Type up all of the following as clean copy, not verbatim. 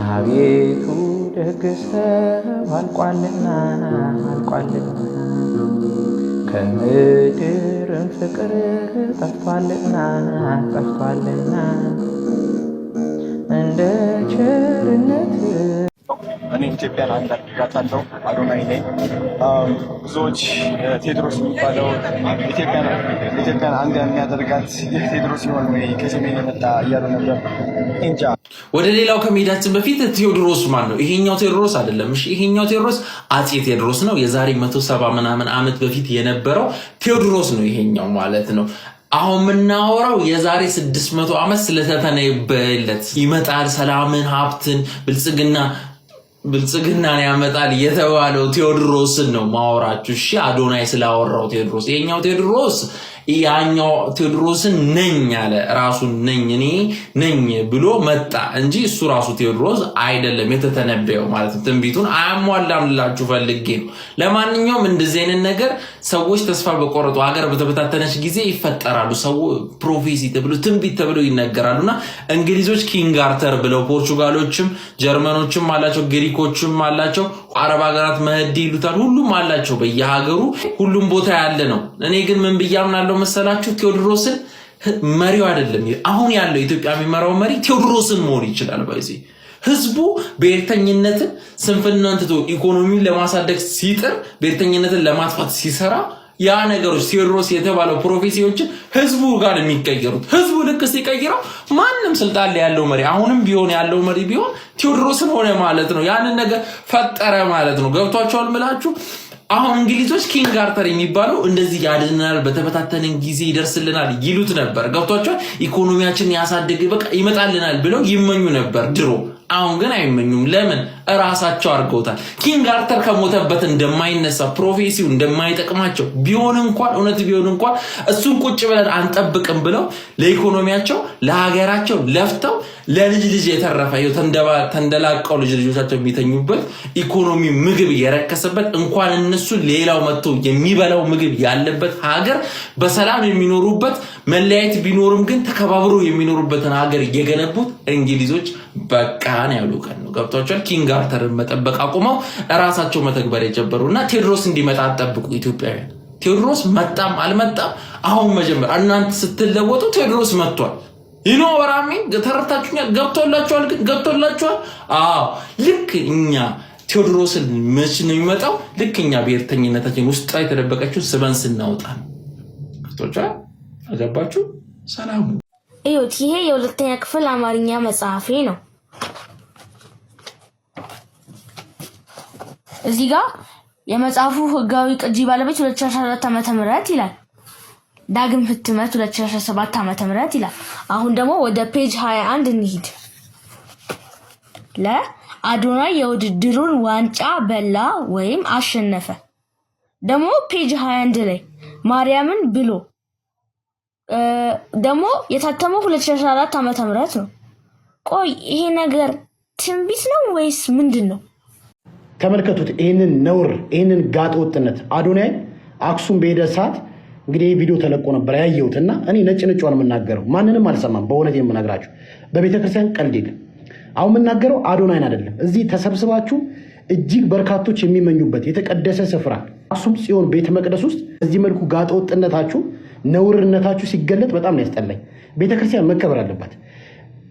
አቤቱ ደግሰው አልቋልና ከምድርም ፍቅር ጠፍቷልና እንደ ቸርነት እኔ ኢትዮጵያን አንድ አድርጋታለሁ። አዶናይ ነኝ። ብዙዎች ቴዎድሮስ የሚባለው ኢትዮጵያን አንድ የሚያደርጋት ይህ ቴዎድሮስ ሲሆን ወይ ከሰሜን የመጣ እያሉ ነበር። እንጃ። ወደ ሌላው ከመሄዳችን በፊት ቴዎድሮስ ማን ነው? ይሄኛው ቴዎድሮስ አይደለም። እሺ፣ ይሄኛው ቴዎድሮስ አጼ ቴዎድሮስ ነው። የዛሬ 170 ምናምን ዓመት በፊት የነበረው ቴዎድሮስ ነው ይሄኛው ማለት ነው። አሁን የምናወራው የዛሬ 600 ዓመት ስለተተነበየለት ይመጣል፣ ሰላምን፣ ሀብትን፣ ብልጽግናን ያመጣል የተባለው ቴዎድሮስን ነው ማወራችሁ። እሺ፣ አዶናይ ስላወራው ቴዎድሮስ። ይሄኛው ቴዎድሮስ ያኛው ቴዎድሮስን ነኝ አለ። ራሱን እኔ ነኝ ብሎ መጣ እንጂ እሱ ራሱ ቴዎድሮስ አይደለም የተተነበየው ማለት ነው። ትንቢቱን አያሟላምላችሁ ፈልጌ ነው። ለማንኛውም እንደዚህ አይነት ነገር ሰዎች ተስፋ በቆረጡ ሀገር በተበታተነች ጊዜ ይፈጠራሉ። ሰው ፕሮፌሲ ተብሎ ትንቢት ተብሎ ይነገራሉና እንግሊዞች ኪንግ አርተር ብለው፣ ፖርቹጋሎችም ጀርመኖችም አላቸው፣ ግሪኮችም አላቸው፣ አረብ ሀገራት መህዲ ይሉታል። ሁሉም አላቸው በየሀገሩ ሁሉም ቦታ ያለ ነው። እኔ ግን ምን ብያምናለሁ መሰላችሁ? ቴዎድሮስን መሪው አይደለም አሁን ያለው ኢትዮጵያ የሚመራው መሪ ቴዎድሮስን መሆን ይችላል። በዚህ ህዝቡ ብሔርተኝነትን ስንፍናን ትቶ ኢኮኖሚውን ለማሳደግ ሲጥር፣ ብሔርተኝነትን ለማጥፋት ሲሰራ ያ ነገሮች ቴዎድሮስ የተባለው ፕሮፌሲዎችን ህዝቡ ጋር የሚቀየሩት ህዝቡ ልክ ሲቀይረው ማንም ስልጣን ላይ ያለው መሪ አሁንም ቢሆን ያለው መሪ ቢሆን ቴዎድሮስን ሆነ ማለት ነው። ያንን ነገር ፈጠረ ማለት ነው። ገብቷቸዋል ምላችሁ? አሁን እንግሊዞች ኪንግ አርተር የሚባለው እንደዚህ ያድነናል፣ በተበታተንን ጊዜ ይደርስልናል ይሉት ነበር። ገብቷቸዋል? ኢኮኖሚያችንን ያሳድግ በቃ ይመጣልናል ብለው ይመኙ ነበር ድሮ። አሁን ግን አይመኙም። ለምን? እራሳቸው አድርገውታል። ኪንግ አርተር ከሞተበት እንደማይነሳ ፕሮፌሲው እንደማይጠቅማቸው ቢሆን እንኳን እውነት ቢሆን እንኳን እሱን ቁጭ ብለን አንጠብቅም ብለው ለኢኮኖሚያቸው ለሀገራቸው ለፍተው ለልጅ ልጅ የተረፈ ተንደላቀው ልጆቻቸው የሚተኙበት ኢኮኖሚ ምግብ የረከሰበት እንኳን እነሱ ሌላው መጥቶ የሚበላው ምግብ ያለበት ሀገር በሰላም የሚኖሩበት መለያየት ቢኖርም ግን ተከባብሮ የሚኖሩበትን ሀገር እየገነቡት እንግሊዞች በቃን ያሉ ቀን ነው። ገብቷቸዋል? ኪንግ አርተርን መጠበቅ አቁመው እራሳቸው መተግበር የጀበሩና ቴዎድሮስ እንዲመጣ አጠብቁ ኢትዮጵያውያን። ቴዎድሮስ መጣም አልመጣም አሁን መጀመር እናንተ ስትለወጡ ቴዎድሮስ መጥቷል። ይኖ ወራሚ ተረታችሁኛል። ገብቶላችኋል? ግን ገብቶላችኋል? አዎ፣ ልክ እኛ ቴዎድሮስን መች ነው የሚመጣው? ልክ እኛ ብሔርተኝነታችን ውስጥ ላይ ተደበቀችው ስበን ስናወጣ ነው። ገብቶቻል? አገባችሁ? ሰላሙ እዩት። ይሄ የሁለተኛ ክፍል አማርኛ መጽሐፌ ነው። እዚህ ጋር የመጽሐፉ ህጋዊ ቅጂ ባለቤት 2014 ዓ.ም ይላል። ዳግም ህትመት 2017 ዓ.ም ይላል። አሁን ደግሞ ወደ ፔጅ 21 እንሂድ። ለአዶናይ የውድድሩን ዋንጫ በላ ወይም አሸነፈ። ደግሞ ፔጅ 21 ላይ ማርያምን ብሎ ደግሞ የታተመው 2014 ዓ.ም ነው። ቆይ ይሄ ነገር ትንቢት ነው ወይስ ምንድነው? ተመልከቱት ይሄንን ነውር፣ ይሄንን ጋጥ ወጥነት። አዶናይ አክሱም በሄደ ሰዓት እንግዲህ ቪዲዮ ተለቆ ነበር ያየሁትና እኔ ነጭ ነጭዋን የምናገረው ማንንም አልሰማም። በእውነት የምናግራችሁ በቤተክርስቲያን ቀልድ የለም። አሁን የምናገረው አዶናይን አይደለም። እዚህ ተሰብስባችሁ እጅግ በርካቶች የሚመኙበት የተቀደሰ ስፍራ አክሱም ጽዮን ቤተ መቅደስ ውስጥ እዚህ መልኩ ጋጥ ወጥነታችሁ፣ ነውርነታችሁ ሲገለጥ በጣም ነው ያስጠላኝ። ቤተክርስቲያን መከበር አለበት።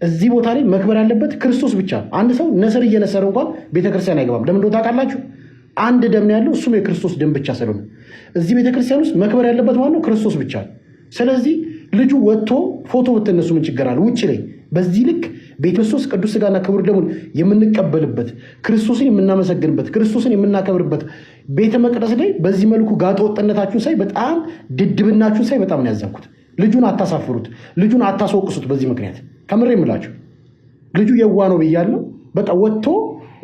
እዚህ ቦታ ላይ መክበር ያለበት ክርስቶስ ብቻ ነው። አንድ ሰው ነስር እየነሰረ እንኳን ቤተክርስቲያን አይገባም። ለምን እንደሆነ ታውቃላችሁ? አንድ ደም ያለው እሱም የክርስቶስ ደም ብቻ ስለሆነ እዚህ ቤተክርስቲያን ውስጥ መክበር ያለበት ማለት ነው ክርስቶስ ብቻ ነው። ስለዚህ ልጁ ወጥቶ ፎቶ ብትነሱ ምን ችግር አለ? ውጭ ላይ በዚህ ልክ ቤተክርስቶስ ቅዱስ ሥጋና ክቡር ደሙን የምንቀበልበት ክርስቶስን የምናመሰግንበት ክርስቶስን የምናከብርበት ቤተ መቅደስ ላይ በዚህ መልኩ ጋጠ ወጥነታችሁን ሳይ በጣም ድድብናችሁን ሳይ በጣም ነው ያዘንኩት። ልጁን አታሳፍሩት፣ ልጁን አታስወቅሱት። በዚህ ምክንያት ከምሬ የምላችሁ ልጁ የዋ ነው ብያለሁ። በቃ ወጥቶ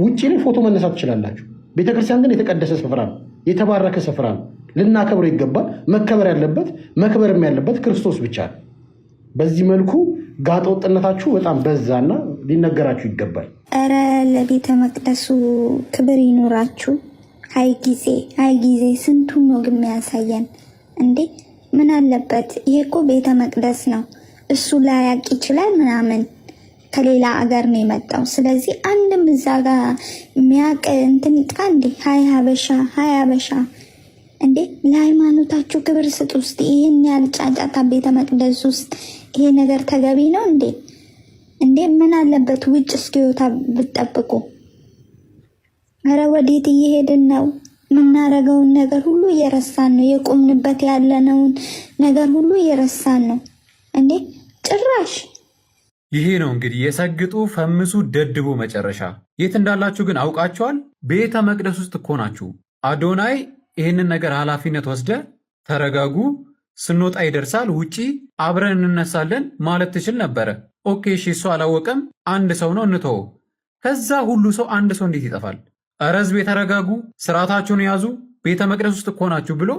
ውጭ ላይ ፎቶ መነሳት ትችላላችሁ። ቤተክርስቲያን ግን የተቀደሰ ስፍራ ነው፣ የተባረከ ስፍራ ነው። ልናከብረው ይገባል። መከበር ያለበት መክበርም ያለበት ክርስቶስ ብቻ ነው። በዚህ መልኩ ጋጠ ወጥነታችሁ በጣም በዛና ሊነገራችሁ ይገባል። እረ ለቤተ መቅደሱ ክብር ይኖራችሁ። አይ ጊዜ ስንቱን ነው ግን የሚያሳየን እንዴ? ምን አለበት? ይሄ እኮ ቤተ መቅደስ ነው። እሱ ላያቅ ይችላል ምናምን። ከሌላ አገር ነው የመጣው። ስለዚህ አንድም እዛ ጋር የሚያውቅ እንትን ይጥቃ እንዴ? ሀይ ሀበሻ እንዴ! ለሃይማኖታችሁ ክብር ስጡ። ውስጥ ይህን ያህል ጫጫታ ቤተ መቅደስ ውስጥ ይሄ ነገር ተገቢ ነው እንዴ? ምን አለበት ውጭ እስኪወጣ ብትጠብቁ? ኧረ ወዴት እየሄድን ነው? የምናረገውን ነገር ሁሉ እየረሳን ነው። የቆምንበት ያለነውን ነገር ሁሉ እየረሳን ነው እንዴ ጭራሽ። ይሄ ነው እንግዲህ የሰግጡ ፈምሱ ደድቡ መጨረሻ። የት እንዳላችሁ ግን አውቃችኋል? ቤተ መቅደስ ውስጥ እኮ ናችሁ። አዶናይ ይህንን ነገር ኃላፊነት ወስደ ተረጋጉ፣ ስንወጣ ይደርሳል፣ ውጪ አብረን እንነሳለን ማለት ትችል ነበረ። ኦኬ እሺ፣ እሱ አላወቀም፣ አንድ ሰው ነው እንተው። ከዛ ሁሉ ሰው አንድ ሰው እንዴት ይጠፋል? ኧረ ሕዝብ የተረጋጉ፣ ስርዓታችሁን ያዙ፣ ቤተ መቅደስ ውስጥ እኮ ናችሁ ብሎ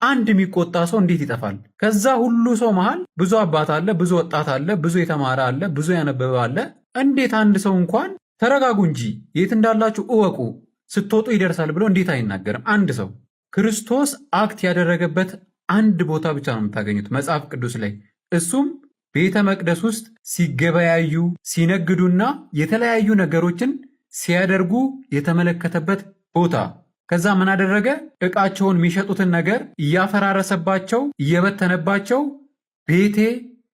አንድ የሚቆጣ ሰው እንዴት ይጠፋል? ከዛ ሁሉ ሰው መሃል ብዙ አባት አለ፣ ብዙ ወጣት አለ፣ ብዙ የተማረ አለ፣ ብዙ ያነበበ አለ። እንዴት አንድ ሰው እንኳን ተረጋጉ እንጂ የት እንዳላችሁ እወቁ፣ ስትወጡ ይደርሳል ብሎ እንዴት አይናገርም? አንድ ሰው ክርስቶስ አክት ያደረገበት አንድ ቦታ ብቻ ነው የምታገኙት መጽሐፍ ቅዱስ ላይ። እሱም ቤተ መቅደስ ውስጥ ሲገበያዩ ሲነግዱና የተለያዩ ነገሮችን ሲያደርጉ የተመለከተበት ቦታ። ከዛ ምን አደረገ? ዕቃቸውን የሚሸጡትን ነገር እያፈራረሰባቸው እየበተነባቸው ቤቴ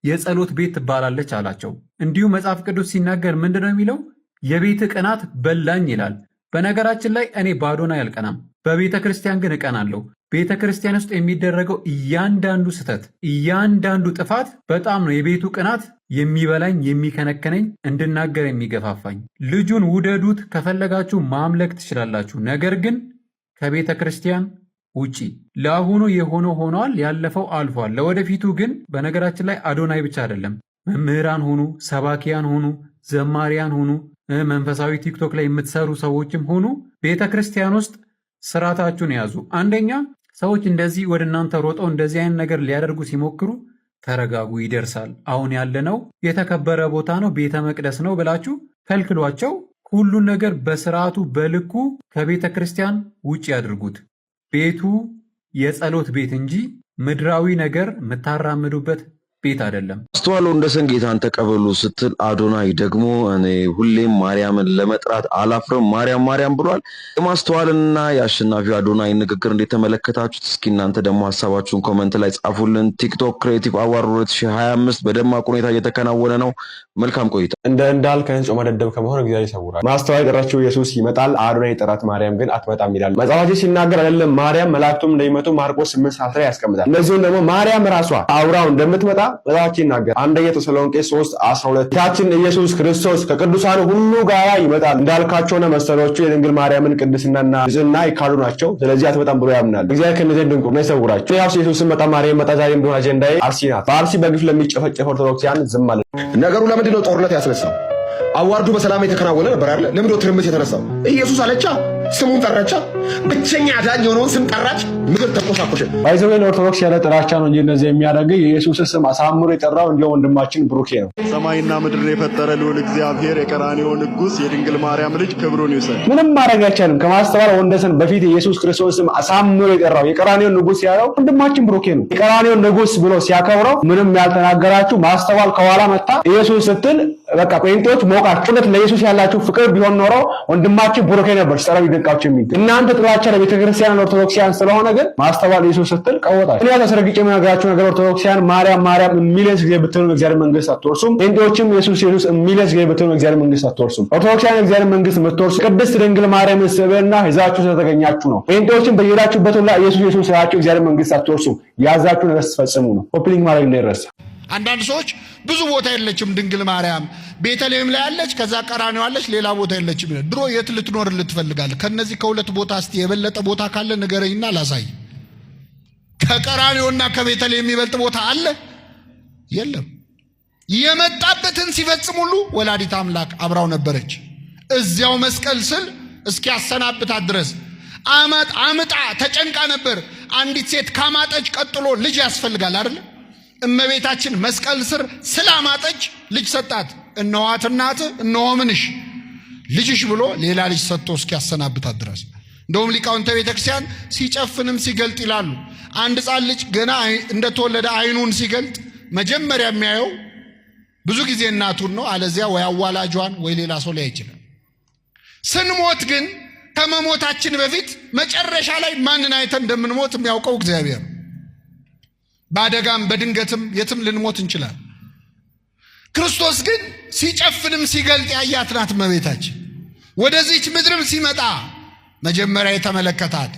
የጸሎት ቤት ትባላለች አላቸው። እንዲሁም መጽሐፍ ቅዱስ ሲናገር ምንድን ነው የሚለው? የቤት ቅናት በላኝ ይላል። በነገራችን ላይ እኔ በአዶናይ አልቀናም፣ በቤተ ክርስቲያን ግን እቀናለሁ። ቤተ ክርስቲያን ውስጥ የሚደረገው እያንዳንዱ ስህተት፣ እያንዳንዱ ጥፋት በጣም ነው የቤቱ ቅናት የሚበላኝ የሚከነከነኝ፣ እንድናገር የሚገፋፋኝ። ልጁን ውደዱት፣ ከፈለጋችሁ ማምለክ ትችላላችሁ፣ ነገር ግን ከቤተ ክርስቲያን ውጪ። ለአሁኑ የሆነው ሆኗል፣ ያለፈው አልፏል። ለወደፊቱ ግን በነገራችን ላይ አዶናይ ብቻ አይደለም፣ መምህራን ሁኑ፣ ሰባኪያን ሁኑ፣ ዘማሪያን ሁኑ፣ መንፈሳዊ ቲክቶክ ላይ የምትሰሩ ሰዎችም ሁኑ፣ ቤተ ክርስቲያን ውስጥ ስርዓታችሁን ያዙ። አንደኛ ሰዎች እንደዚህ ወደ እናንተ ሮጠው እንደዚህ አይነት ነገር ሊያደርጉ ሲሞክሩ ተረጋጉ፣ ይደርሳል። አሁን ያለነው የተከበረ ቦታ ነው፣ ቤተ መቅደስ ነው ብላችሁ ከልክሏቸው። ሁሉን ነገር በስርዓቱ በልኩ ከቤተ ክርስቲያን ውጭ ያድርጉት። ቤቱ የጸሎት ቤት እንጂ ምድራዊ ነገር የምታራምዱበት ቤት አይደለም። አስተዋለው እንደ ሰን ጌታን ተቀበሉ ስትል አዶናይ ደግሞ እኔ ሁሌም ማርያምን ለመጥራት አላፍርም ማርያም ማርያም ብሏል። የማስተዋልና የአሸናፊው አዶናይ ንግግር እንዴት ተመለከታችሁት? እስኪ እናንተ ደግሞ ሀሳባችሁን ኮመንት ላይ ጻፉልን። ቲክቶክ ክሬቲቭ አዋርድ 2025 በደማቅ ሁኔታ እየተከናወነ ነው። መልካም ቆይታ። እንዳል ከህንጾ መደደብ ከመሆን እግዚአብሔር ይሰውራል። ማስተዋል የጠራችው ኢየሱስ ይመጣል፣ አዶናይ ጠራት፣ ማርያም ግን አትመጣም ይላል መጽሐፋችን ሲናገር አይደለም ማርያም መላእክቱም እንደሚመጡ ማርቆስ 8 ላይ ያስቀምጣል። እንደዚሁም ደግሞ ማርያም ራሷ አውራው እንደምትመጣ መጽሐፋችን ይናገር። አንደኛ ተሰሎንቄ 3:12 ጌታችን ኢየሱስ ክርስቶስ ከቅዱሳን ሁሉ ጋር ይመጣል እንዳልካቸውና መሰሎቹ የድንግል ማርያምን ቅድስናና ንጽሕና ይካዱ ናቸው፣ ስለዚህ አትመጣም ብሎ ያምናል። እግዚአብሔር ከነዚህ ድንቁርና ይሰውራቸው። ያው ኢየሱስም መጣ ማርያም መጣ ዛሬም ቢሆን አጀንዳዬ አርሲ ናት። በአርሲ በግፍ ለሚጨፈጨፍ ኦርቶዶክሲያን ዝም ማለት ነገሩ ለምንድን ነው ጦርነት ያስነሳው? አዋርዱ በሰላም የተከናወነ ነበር አይደል? ለምንድን ነው ትርምስ የተነሳው? ኢየሱስ አለቻ፣ ስሙን ጠራቻ፣ ብቸኛ አዳኝ የሆነውን ስም ጠራች፣ ምድር ተቆሳቆሸ። ባይዘዌን ኦርቶዶክስ ያለ ጥላቻ ነው እንጂ እንደዚህ የሚያደርገው የኢየሱስ ስም አሳምሮ የጠራው እንዲያው ወንድማችን ብሩኬ ነው። ሰማይና ምድር የፈጠረ ልዑል እግዚአብሔር የቀራንዮ ንጉሥ የድንግል ማርያም ልጅ ክብሩን ይውሰድ። ምንም ማድረግ አይቻልም። ከማስተዋል ወንደሰን በፊት የኢየሱስ ክርስቶስ ስም አሳምሮ የጠራው የቀራንዮ ንጉሥ ያለው ወንድማችን ብሩኬ ነው። የቀራንዮ ንጉሥ ብሎ ሲያከብረው ምንም ያልተናገራችሁ ማስተዋል ከኋላ መጣ ኢየሱስ ስትል በቃ ጴንጤዎች ሞቃችሁ። ለኢየሱስ ያላችሁ ፍቅር ቢሆን ኖሮ ወንድማችን ብሩኬ ነበር ሲጠራው ይደንቃችሁ የሚል። እናንተ ጥላቻ ለቤተክርስቲያን ኦርቶዶክሲያን ስለሆነ ግን ማስተዋል ኢየሱስ ስትል ቀወጣችሁ። እኔ ተሰረግጬ የምነግራችሁ ነገር ኦርቶዶክሲያን ማርያም ማርያም ሚሊየንስ ጊዜ ብትሉ እግዚአብሔር መንግስት አትወርሱም። ጴንጤዎችም ኢየሱስ ኢየሱስ ሚሊየንስ ጊዜ ብትሉ እግዚአብሔር መንግስት አትወርሱም። ኦርቶዶክሲያን እግዚአብሔር መንግስት የምትወርሱ ቅድስት ድንግል ማርያም ስብዕና ይዛችሁ ስለተገኛችሁ ነው። ጴንጤዎችም በየሄዳችሁበት ሁላ ኢየሱስ ኢየሱስ ስላችሁ እግዚአብሔር መንግስት አትወርሱም። ያዛችሁ ነገር ስትፈጽሙ ነው። ኮፕሊንግ ማድረግ እንዳይረሳ። አንዳንድ ሰዎች ብዙ ቦታ የለችም ድንግል ማርያም ቤተልሔም ላይ አለች፣ ከዛ ቀራንዮ አለች፣ ሌላ ቦታ የለችም። ድሮ የት ልትኖር ልትፈልጋለህ? ከነዚህ ከሁለት ቦታ እስቲ የበለጠ ቦታ ካለ ንገረኝና ላሳይ። ከቀራንዮና ከቤተልሔም የሚበልጥ ቦታ አለ? የለም። የመጣበትን ሲፈጽም ሁሉ ወላዲት አምላክ አብራው ነበረች። እዚያው መስቀል ስል እስኪያሰናብታት ድረስ አምጣ ተጨንቃ ነበር። አንዲት ሴት ካማጠች ቀጥሎ ልጅ ያስፈልጋል አይደል? እመቤታችን መስቀል ስር ስላማጠች ልጅ ሰጣት። እነኋት እናትህ እነሆ ምንሽ ልጅሽ ብሎ ሌላ ልጅ ሰጥቶ እስኪያሰናብታት ድረስ። እንደውም ሊቃውንተ ቤተክርስቲያን ሲጨፍንም ሲገልጥ ይላሉ። አንድ ሕፃን ልጅ ገና እንደተወለደ አይኑን ሲገልጥ መጀመሪያ የሚያየው ብዙ ጊዜ እናቱን ነው፣ አለዚያ ወይ አዋላጇን ወይ ሌላ ሰው ላይ ይችላል። ስንሞት ግን ከመሞታችን በፊት መጨረሻ ላይ ማንን አይተን እንደምንሞት የሚያውቀው እግዚአብሔር። በአደጋም በድንገትም የትም ልንሞት እንችላለን። ክርስቶስ ግን ሲጨፍንም ሲገልጥ ያያት ናት እመቤታችን። ወደዚች ምድርም ሲመጣ መጀመሪያ የተመለከታት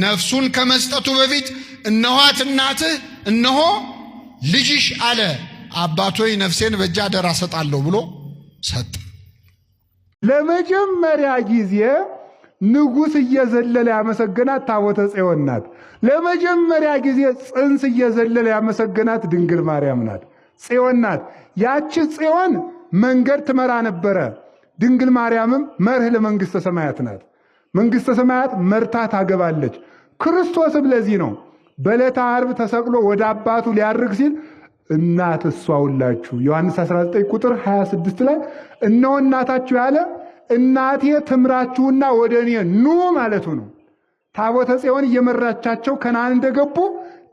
ነፍሱን ከመስጠቱ በፊት እነኋት እናትህ እነሆ ልጅሽ አለ። አባቶይ ነፍሴን በእጅ አደራ ሰጣለሁ ብሎ ሰጠ። ለመጀመሪያ ጊዜ ንጉሥ እየዘለለ ያመሰገናት ታቦተ ጽዮን ናት። ለመጀመሪያ ጊዜ ጽንስ እየዘለለ ያመሰገናት ድንግል ማርያም ናት፣ ጽዮን ናት። ያቺ ጽዮን መንገድ ትመራ ነበረ። ድንግል ማርያምም መርህ ለመንግሥተ ሰማያት ናት። መንግሥተ ሰማያት መርታ ታገባለች። ክርስቶስም ለዚህ ነው በዕለተ ዓርብ ተሰቅሎ ወደ አባቱ ሊያርግ ሲል እናት እሷ ሁላችሁ ዮሐንስ 19 ቁጥር 26 ላይ እነሆ እናታችሁ ያለ እናቴ ትምራችሁና ወደ እኔ ኑ ማለቱ ነው። ታቦተ ጽዮን እየመራቻቸው ከነዓን እንደገቡ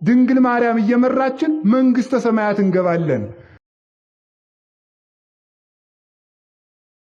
ድንግል ማርያም እየመራችን መንግሥተ ሰማያት እንገባለን።